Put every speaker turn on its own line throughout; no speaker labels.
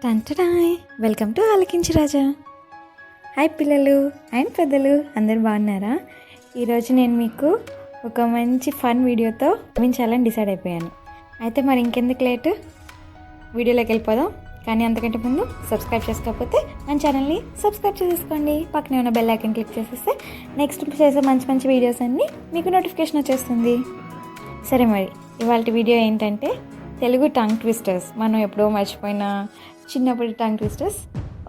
టంటడాయ్ welcome to ఆలకించి రాజా. Hi పిల్లలు and పెద్దలు, అందరు బాగున్నారా? ఈరోజు నేను మీకు ఒక మంచి ఫన్ వీడియోతో చూపించాలని డిసైడ్ అయిపోయాను. అయితే మరి ఇంకెందుకు లేటు, వీడియోలోకి వెళ్ళిపోదాం. కానీ అంతకంటే ముందు సబ్స్క్రైబ్ చేసుకోకపోతే మన ఛానల్ని సబ్స్క్రైబ్ చేసుకోండి. పక్కనే ఉన్న బెల్ ఐకాన్ క్లిక్ చేసేస్తే నెక్స్ట్ చేసే మంచి మంచి వీడియోస్ అన్నీ మీకు నోటిఫికేషన్ వచ్చేస్తుంది. సరే, మరి ఇవాళ వీడియో ఏంటంటే తెలుగు టంగ్ ట్విస్టర్స్. మనం ఎప్పుడో మర్చిపోయిన చిన్నప్పటి టంగ్ ట్విస్టర్స్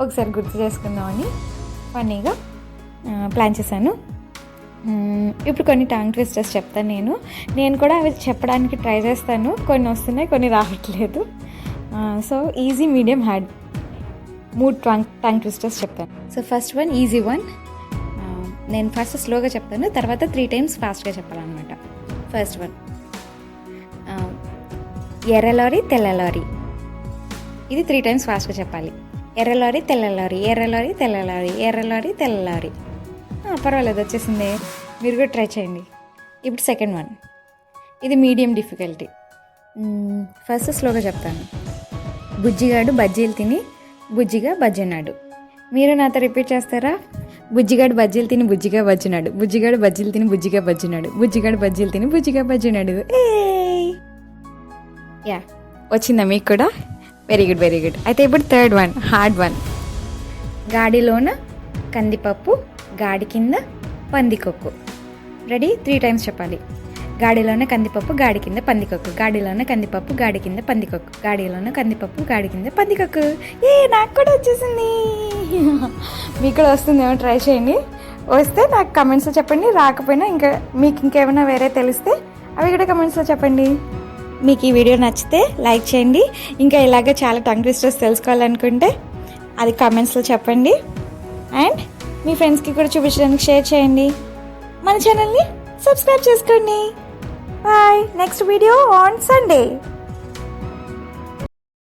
ఒకసారి గుర్తు చేసుకుందామని ఫన్నీగా ప్లాన్ చేశాను. ఇప్పుడు కొన్ని టంగ్ ట్విస్టర్స్ చెప్తాను. నేను కూడా అవి చెప్పడానికి ట్రై చేస్తాను. కొన్ని వస్తున్నాయి, కొన్ని రావట్లేదు. So easy, medium, hard 3 tongue twisters చెప్తాను. So first one easy one. నేను ఫస్ట్ స్లోగా చెప్తాను, తర్వాత 3 times ఫాస్ట్గా చెప్పాలన్నమాట. ఫస్ట్ వన్, ఎర్ర లారీ తెల్ల లారీ. ఇది 3 times ఫాస్ట్గా చెప్పాలి. ఎర్ర లారీ తెల్ల లారీ, ఎర్ర లారీ తెల్ల లారీ, ఎర్ర లారీ తెల్ల లారీ. పర్వాలేదు, వచ్చేసింది. మీరు కూడా ట్రై చేయండి. ఇప్పుడు సెకండ్ వన్, ఇది మీడియం డిఫికల్టీ. ఫస్ట్ స్లోగా చెప్తాను. బుజ్జిగాడు బజ్జీలు తిని బుజ్జిగా బజ్జన్నాడు. మీరు నాతో రిపీట్ చేస్తారా? బుజ్జిగాడు బజ్జీలు తిని బుజ్జిగా బజ్జినాడు, బుజ్జిగాడు బజ్జీలు తిని బుజ్జిగా బజ్జినాడు, బుజ్జిగాడు బజ్జీలు తిని బుజ్జిగా బజ్జినాడు. యా, వచ్చిందా మీకు కూడా? Very good, very good. అయితే ఇప్పుడు థర్డ్ వన్, హార్డ్ వన్. గాడిలోన కందిపప్పు, గాడి కింద పందికొక్కు. రెడీ? 3 times చెప్పాలి. గాడిలోన కందిపప్పు, గాడి కింద పందికొక్కు, గాడిలోన కందిపప్పు, గాడి కింద పందికొక్కు, గాడిలోన కందిపప్పు, గాడి కింద పందికొక్కు. నాకు కూడా వచ్చేసింది. మీకు కూడా వస్తుందేమో, ట్రై చేయండి. వస్తే నాకు కమెంట్స్లో చెప్పండి. రాకపోయినా మీకు ఇంకేమైనా వేరే తెలిస్తే అవి కూడా కమెంట్స్లో చెప్పండి. మీకు ఈ వీడియో నచ్చితే లైక్ చేయండి. ఇంకా ఇలాగే చాలా టంగ్ ట్విస్టర్స్ తెలుసుకోవాలనుకుంటే అది కామెంట్స్లో చెప్పండి. అండ్ మీ ఫ్రెండ్స్కి కూడా చూపించడానికి షేర్ చేయండి. మన ఛానల్ని సబ్స్క్రైబ్ చేసుకోండి. Bye. Next video on Sunday.